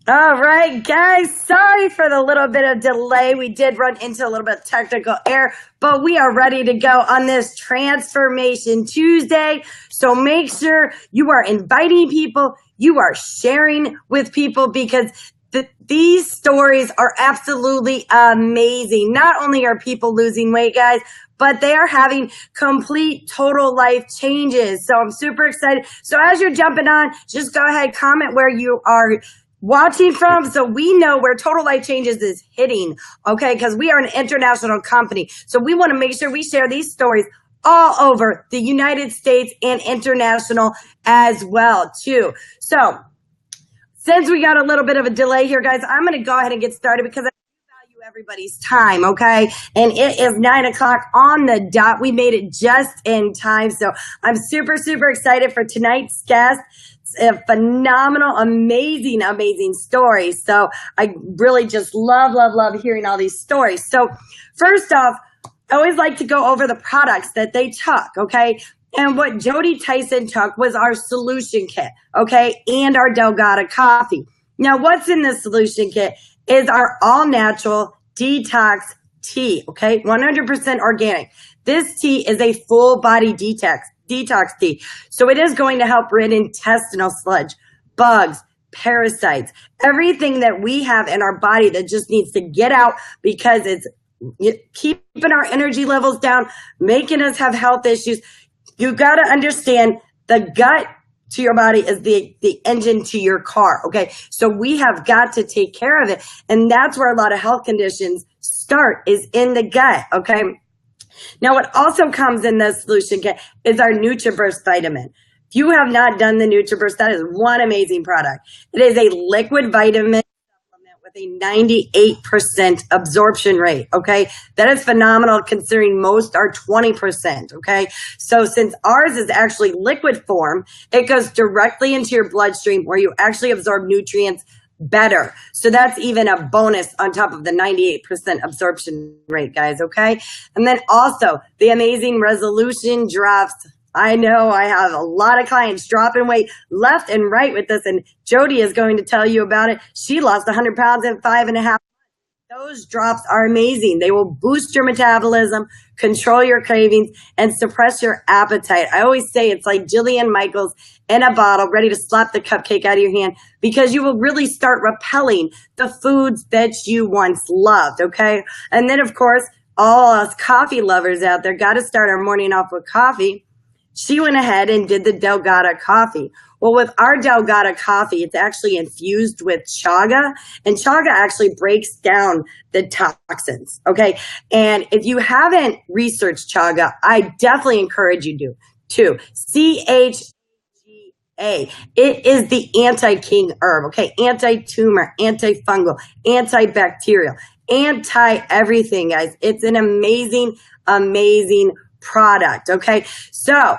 All right, guys, sorry for the little bit of delay. We did run into a little bit of technical error, but we are ready to go on this Transformation Tuesday. So make sure you are inviting people, you are sharing with people, because these stories are absolutely amazing. Not only are people losing weight, guys, but they are having complete total life changes. So I'm super excited. So as you're jumping on, just go ahead, comment where you are watching from, so we know where Total Life Changes is hitting, okay? Because we are an international company. So we want to make sure we share these stories all over the United States and international as well, too. So since we got a little bit of a delay here, guys, I'm going to go ahead and get started because I value everybody's time, okay? And it is 9 o'clock on the dot. We made it just in time. So I'm super, super excited for tonight's guest. A phenomenal, amazing story. So I really just love hearing all these stories. So first off, I always like to go over the products that they took, okay? And what Jodie Tyson took was our solution kit, okay? And our Delgada coffee. Now, what's in the solution kit is our all-natural detox tea, okay? 100% organic. This tea is a full body detox tea. So it is going to help rid intestinal sludge, bugs, parasites, everything that we have in our body that just needs to get out because it's keeping our energy levels down, making us have health issues. You got to understand the gut to your body is the engine to your car, okay? So we have got to take care of it. And that's where a lot of health conditions start, is in the gut, okay? Now, what also comes in the solution kit is our NutriBurst vitamin. If you have not done the NutriBurst, that is one amazing product. It is a liquid vitamin supplement with a 98% absorption rate, okay? That is phenomenal considering most are 20%, okay? So since ours is actually liquid form, it goes directly into your bloodstream where you actually absorb nutrients better. So that's even a bonus on top of the 98% absorption rate, guys, okay? And then also the amazing resolution drops. I know I have a lot of clients dropping weight left and right with this, and Jodie is going to tell you about it. She lost 100 pounds in 5.5. Those drops are amazing. They will boost your metabolism, control your cravings, and suppress your appetite. I always say it's like Jillian Michaels in a bottle, ready to slap the cupcake out of your hand, because you will really start repelling the foods that you once loved, okay? And then, of course, all us coffee lovers out there got to start our morning off with coffee. She went ahead and did the Delgada coffee. Well, with our Delgada coffee, it's actually infused with chaga, and chaga actually breaks down the toxins, okay? And if you haven't researched chaga, I definitely encourage you to. CHGA. It is the anti-king herb, okay? Anti-tumor, antifungal, antibacterial, anti-everything, guys. It's an amazing product, okay? So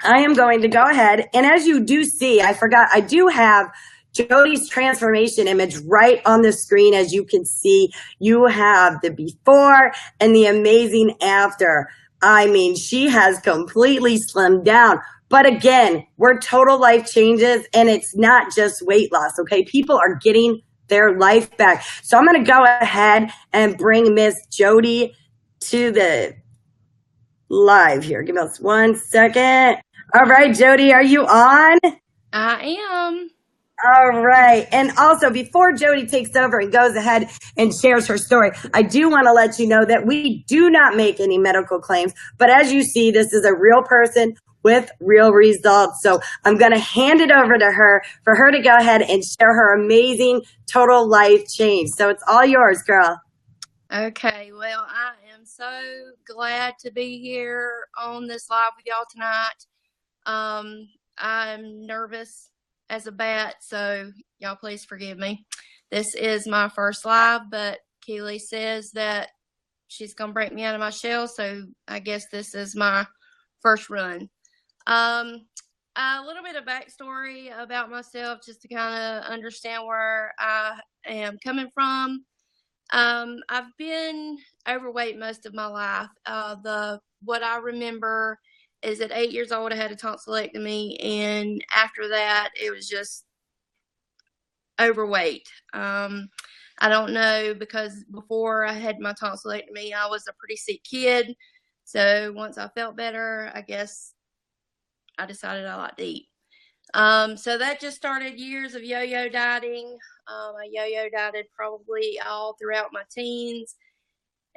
I am going to go ahead, and as you do see, I forgot, I do have Jodie's transformation image right on the screen. As you can see, you have the before and the amazing after. I mean, she has completely slimmed down. But again, we're Total Life Changes, and it's not just weight loss, okay? People are getting their life back. So I'm going to go ahead and bring Miss Jodie to the live here. Give us 1 second. All right, Jodie, are you on? I am. All right. And also, before Jodie takes over and goes ahead and shares her story, I do want to let you know that we do not make any medical claims. But as you see, this is a real person with real results. So I'm going to hand it over to her for her to go ahead and share her amazing total life change. So it's all yours, girl. Okay, well, I am so glad to be here on this live with y'all tonight. I'm nervous as a bat, so y'all please forgive me. This is my first live, but Keely says that she's going to break me out of my shell, so I guess this is my first run. A little bit of backstory about myself just to kind of understand where I am coming from. I've been overweight most of my life. What I remember is at 8 years old, I had a tonsillectomy, and after that, it was just overweight. I don't know, because before I had my tonsillectomy, I was a pretty sick kid. So once I felt better, I guess I decided I liked to eat. So that just started years of yo-yo dieting. I yo-yo dieted probably all throughout my teens.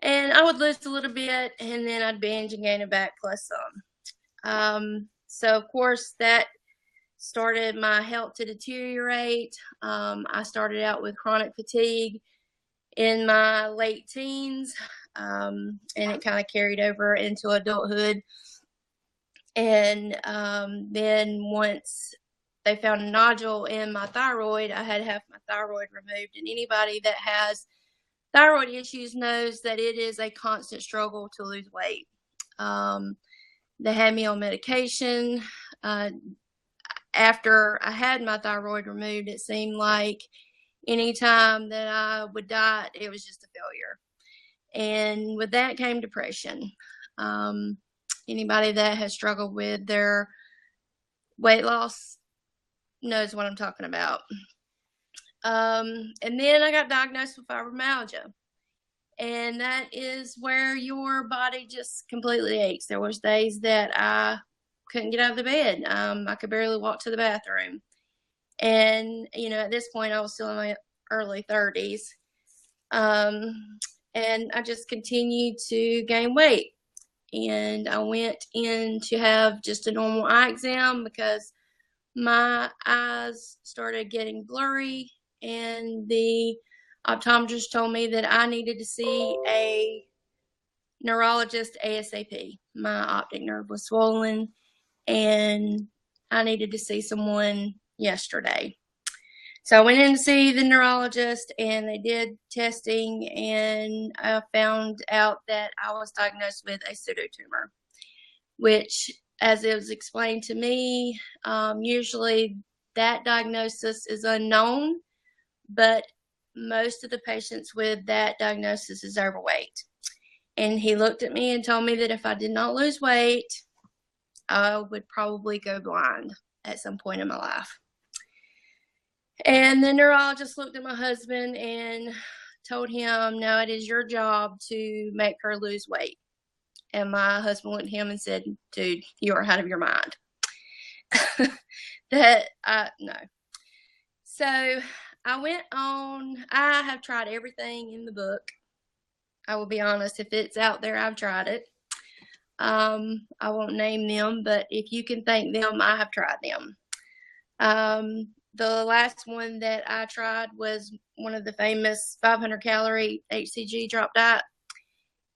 And I would lose a little bit, and then I'd binge and gain it back plus some. So, of course, that started my health to deteriorate. I started out with chronic fatigue in my late teens, and it kind of carried over into adulthood. And then once they found a nodule in my thyroid, I had to have my thyroid removed. And anybody that has thyroid issues knows that it is a constant struggle to lose weight. They had me on medication. After I had my thyroid removed, it seemed like anytime that I would diet, it was just a failure. And with that came depression. Anybody that has struggled with their weight loss knows what I'm talking about. And then I got diagnosed with fibromyalgia. And that is where your body just completely aches. There was days that I couldn't get out of the bed. I could barely walk to the bathroom. And, at this point, I was still in my early 30s. And I just continued to gain weight. And I went in to have just a normal eye exam because my eyes started getting blurry, and the optometrist told me that I needed to see a neurologist ASAP. My optic nerve was swollen, and I needed to see someone yesterday. So I went in to see the neurologist, and they did testing, and I found out that I was diagnosed with a pseudo tumor, which, as it was explained to me, usually that diagnosis is unknown, but most of the patients with that diagnosis is overweight. And he looked at me and told me that if I did not lose weight, I would probably go blind at some point in my life. And the neurologist looked at my husband and told him, no, it is your job to make her lose weight. And my husband looked at him and said, dude, you are out of your mind. No. So I went on. I have tried everything in the book. I will be honest, if it's out there, I've tried it. I won't name them, but if you can thank them, I have tried them. The last one that I tried was one of the famous 500-calorie HCG drop diet.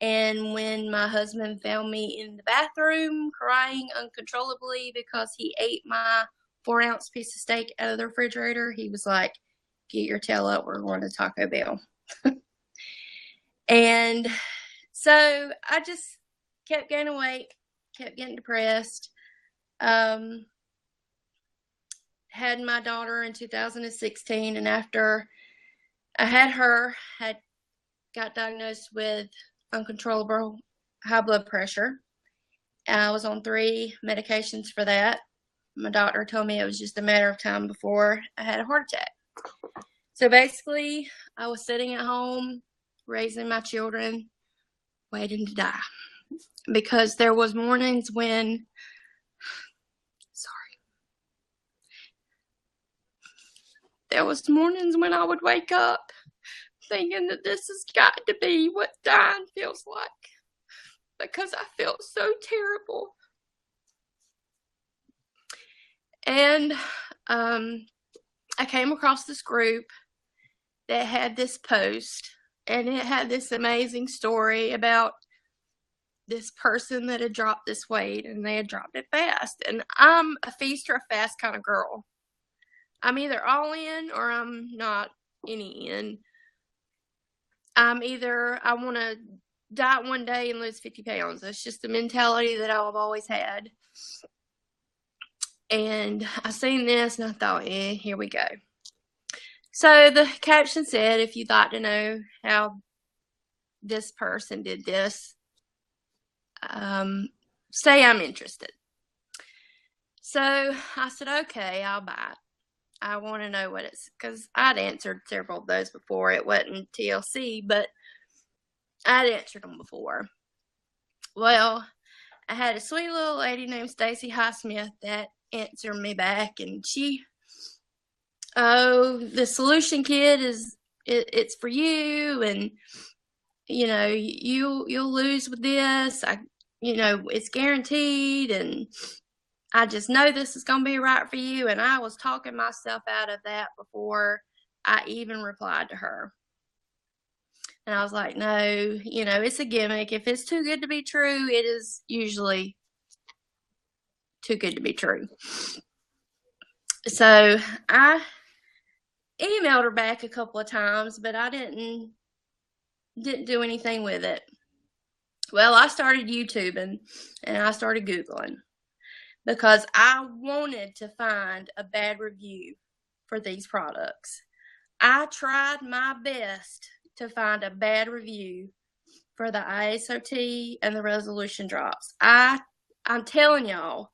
And when my husband found me in the bathroom crying uncontrollably because he ate my 4-ounce piece of steak out of the refrigerator, he was like, get your tail up, we're going to Taco Bell. And so I just kept gaining weight, kept getting depressed. Had my daughter in 2016, and after I had her, got diagnosed with uncontrollable high blood pressure. I was on 3 medications for that. My doctor told me it was just a matter of time before I had a heart attack. So basically, I was sitting at home, raising my children, waiting to die. Because there was mornings when, there was mornings when I would wake up thinking that this has got to be what dying feels like, because I felt so terrible. And I came across this group that had this post, and it had this amazing story about this person that had dropped this weight, and they had dropped it fast. And I'm a feast or a fast kind of girl. I'm either all in or I'm not any in. I want to diet one day and lose 50 pounds. That's just the mentality that I've always had. And I seen this and I thought, here we go. So the caption said, if you'd like to know how this person did this, say I'm interested. So I said, okay, I'll buy it. I want to know what it's, because I'd answered several of those before. It wasn't TLC, but I'd answered them before. Well, I had a sweet little lady named Stacy Highsmith that answered me back, and the solution kit it's for you, and you'll lose with this. It's guaranteed, and I just know this is going to be right for you. And I was talking myself out of that before I even replied to her. And I was like, no, it's a gimmick. If it's too good to be true, it is usually too good to be true. So I emailed her back a couple of times, but I didn't do anything with it. Well, I started YouTubing and I started Googling because I wanted to find a bad review for these products. I tried my best to find a bad review for the ISOT and the resolution drops. I'm telling y'all,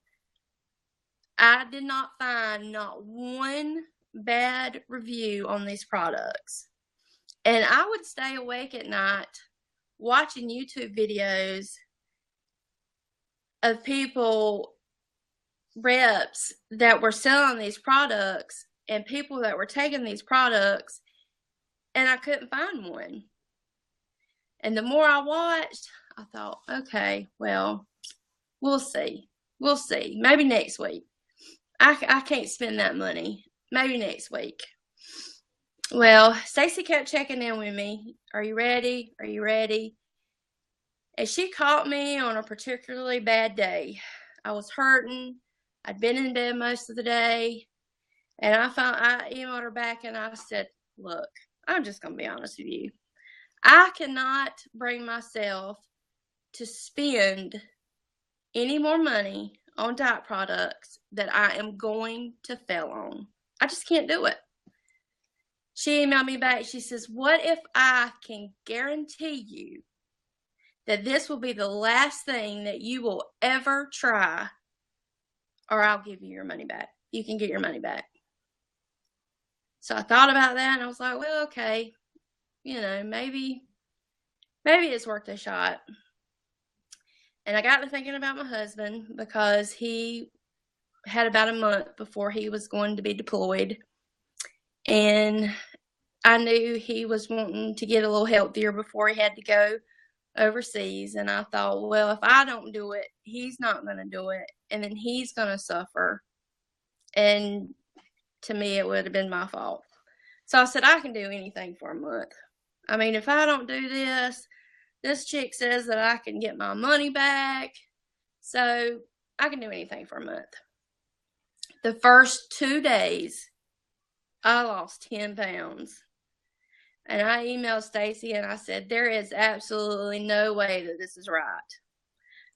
I did not find not one bad review on these products. And I would stay awake at night watching YouTube videos of people, reps that were selling these products and people that were taking these products, and I couldn't find one. And the more I watched, I thought, okay, well, we'll see. We'll see. Maybe next week. I can't spend that money. Maybe next week. Well, Stacy kept checking in with me. Are you ready? Are you ready? And she caught me on a particularly bad day. I was hurting. I'd been in bed most of the day. And I emailed her back and I said, look, I'm just going to be honest with you. I cannot bring myself to spend any more money on diet products that I am going to fail on. I just can't do it. She emailed me back. She says, what if I can guarantee you that this will be the last thing that you will ever try, or I'll give you your money back. You can get your money back. So I thought about that and I was like, well, okay, maybe it's worth a shot. And I got to thinking about my husband because he had about a month before he was going to be deployed. And I knew he was wanting to get a little healthier before he had to go overseas. And I thought, well, if I don't do it, he's not going to do it. And then he's going to suffer. And to me, it would have been my fault. So I said, I can do anything for a month. I mean, if I don't do this chick says that I can get my money back. So I can do anything for a month. The first 2 days, I lost 10 pounds. And I emailed Stacy and I said, there is absolutely no way that this is right.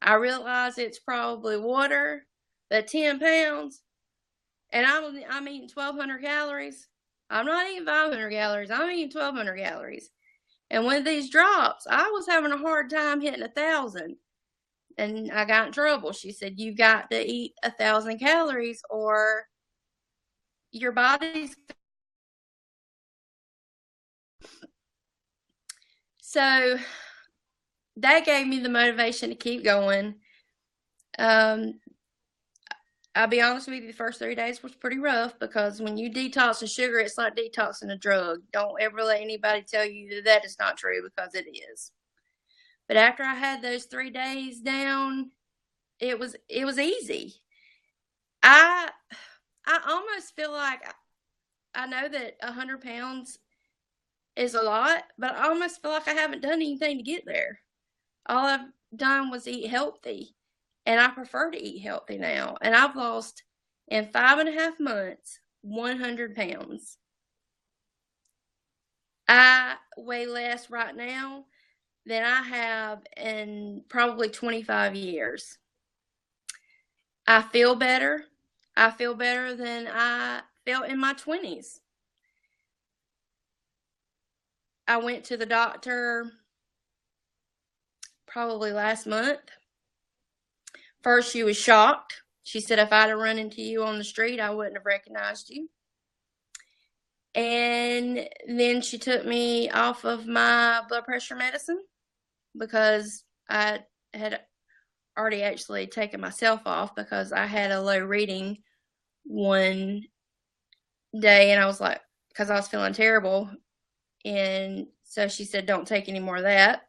I realize it's probably water, but 10 pounds, and I'm eating 1,200 calories. I'm not eating 500 calories. I'm eating 1,200 calories. And with these drops, I was having a hard time hitting 1,000. And I got in trouble. She said, you got to eat 1,000 calories or your body's. So that gave me the motivation to keep going. I'll be honest with you, the first 3 days was pretty rough because when you detox a sugar, it's like detoxing a drug. Don't ever let anybody tell you that is not true, because it is. But after I had those 3 days down, it was easy. I almost feel like, I know that 100 pounds is a lot, but I almost feel like I haven't done anything to get there. All I've done was eat healthy, and I prefer to eat healthy now. And I've lost, in 5.5 months, 100 pounds. I weigh less right now than I have in probably 25 years. I feel better. I feel better than I felt in my 20s. I went to the doctor probably last month. First, she was shocked. She said, if I'd have run into you on the street, I wouldn't have recognized you. And then she took me off of my blood pressure medicine because I had already actually taken myself off because I had a low reading one day, and I was like, because I was feeling terrible. And so she said, don't take any more of that.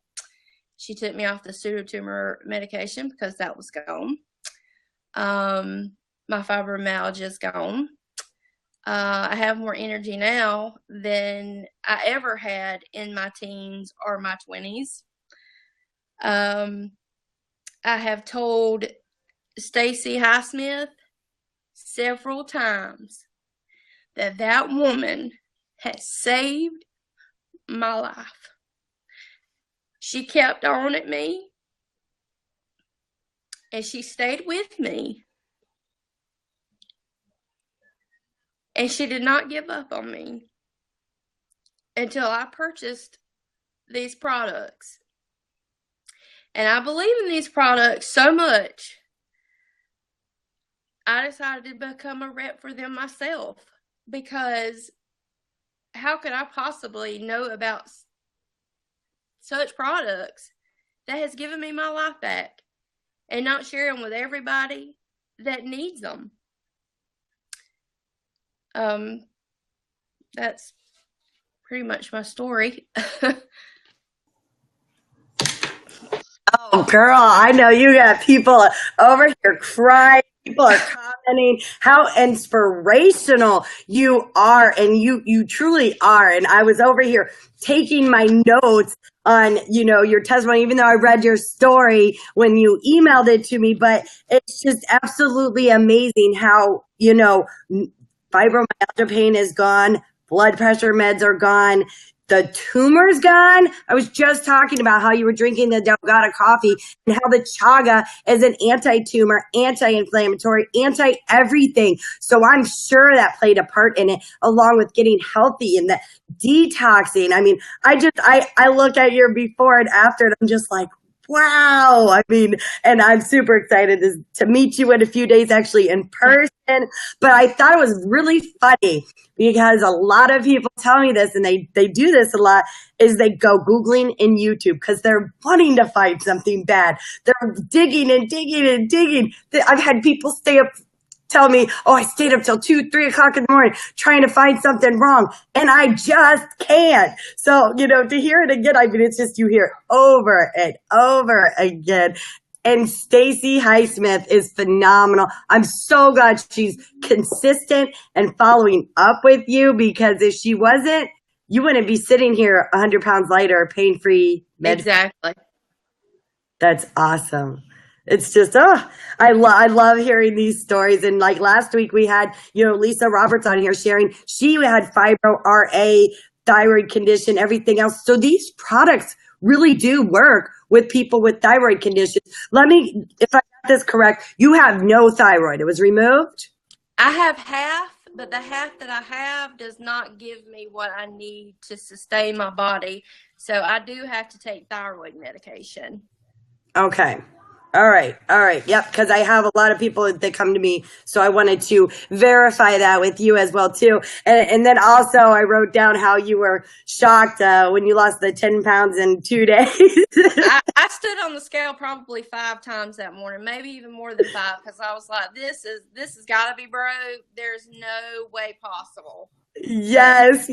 She took me off the pseudo tumor medication because that was gone. My fibromyalgia is gone. I have more energy now than I ever had in my teens or my 20s. I have told Stacy Highsmith several times that woman has saved my life. She kept on at me, and she stayed with me, and she did not give up on me until I purchased these products. And I believe in these products so much, I decided to become a rep for them myself, because how could I possibly know about such products that has given me my life back and not share them with everybody that needs them? That's pretty much my story. Oh, girl, I know you got people over here crying. People are commenting how inspirational you are, and you truly are. And I was over here taking my notes on, your testimony, even though I read your story when you emailed it to me. But it's just absolutely amazing how, fibromyalgia pain is gone, blood pressure meds are gone. The tumor's gone. I was just talking about how you were drinking the Delgada coffee and how the chaga is an anti-tumor, anti-inflammatory, anti-everything. So I'm sure that played a part in it, along with getting healthy and the detoxing. I mean, I look at your before and after, and I'm just like, wow. I mean, and I'm super excited to meet you in a few days, actually in person. But I thought it was really funny because a lot of people tell me this, and they do this a lot, is they go Googling in YouTube because they're wanting to find something bad. They're digging and digging and digging. I've had people stay up, tell me, oh, I stayed up till 2, 3 o'clock in the morning trying to find something wrong, and I just can't. So, to hear it again, I mean, it's just, you hear over and over again. And Stacy Highsmith is phenomenal. I'm so glad she's consistent and following up with you, because if she wasn't, you wouldn't be sitting here 100 pounds lighter, pain-free. Exactly. That's awesome. It's just, I love hearing these stories. And like last week we had, Lisa Roberts on here sharing, she had fibro RA, thyroid condition, everything else. So these products really do work with people with thyroid conditions. If I got this correct, you have no thyroid. It was removed? I have half, but the half that I have does not give me what I need to sustain my body. So I do have to take thyroid medication. Okay. All right. Yep. Because I have a lot of people that come to me. So I wanted to verify that with you as well, too. And then also I wrote down how you were shocked when you lost the 10 pounds in 2 days. I stood on the scale probably 5 times that morning, maybe even more than 5, because I was like, this has got to be broke. There's no way possible. Yes.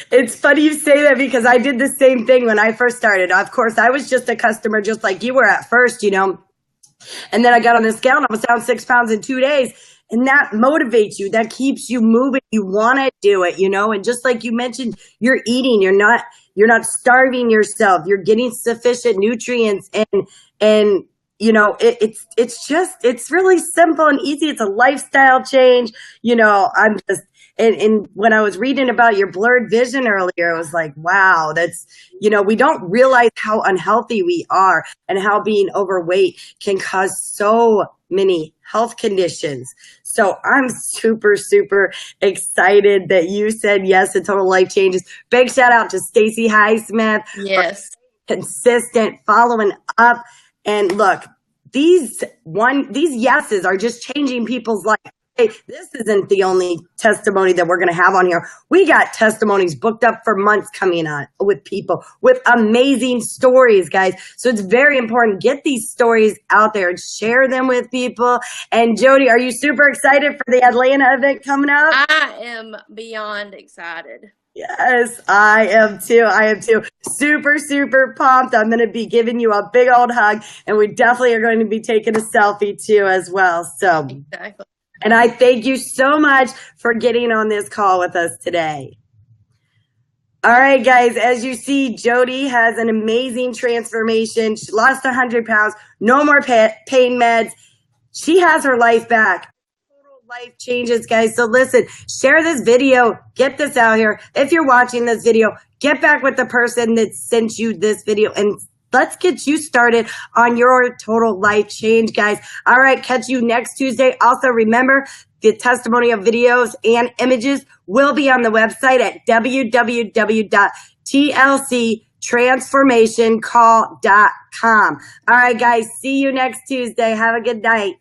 It's funny you say that, because I did the same thing when I first started. Of course, I was just a customer just like you were at first, And then I got on the scale and I was down 6 pounds in 2 days. And that motivates you. That keeps you moving. You want to do it, And just like you mentioned, you're eating. You're not starving yourself. You're getting sufficient nutrients, and it's really simple and easy. It's a lifestyle change. I'm just. And when I was reading about your blurred vision earlier, I was like, wow, that's, we don't realize how unhealthy we are and how being overweight can cause so many health conditions. So I'm super, super excited that you said yes to Total Life Changes. Big shout out to Stacy Highsmith. Yes. Consistent, following up. And look, these yeses are just changing people's life. Hey, this isn't the only testimony that we're going to have on here. We got testimonies booked up for months coming on with people with amazing stories, guys. So it's very important. Get these stories out there and share them with people. And Jodie, are you super excited for the Atlanta event coming up? I am beyond excited. Yes, I am too. I am too. Super, super pumped. I'm going to be giving you a big old hug, and we definitely are going to be taking a selfie too as well. So Exactly. and I thank you so much for getting on this call with us today. All right, guys, as you see, Jodie has an amazing transformation. She lost 100 pounds, no more pain meds. She has her life back. Total life changes, guys. So listen, share this video, get this out here. If you're watching this video, get back with the person that sent you this video and let's get you started on your total life change, guys. All right, catch you next Tuesday. Also, remember, the testimonial videos and images will be on the website at www.tlctransformationcall.com. All right, guys, see you next Tuesday. Have a good night.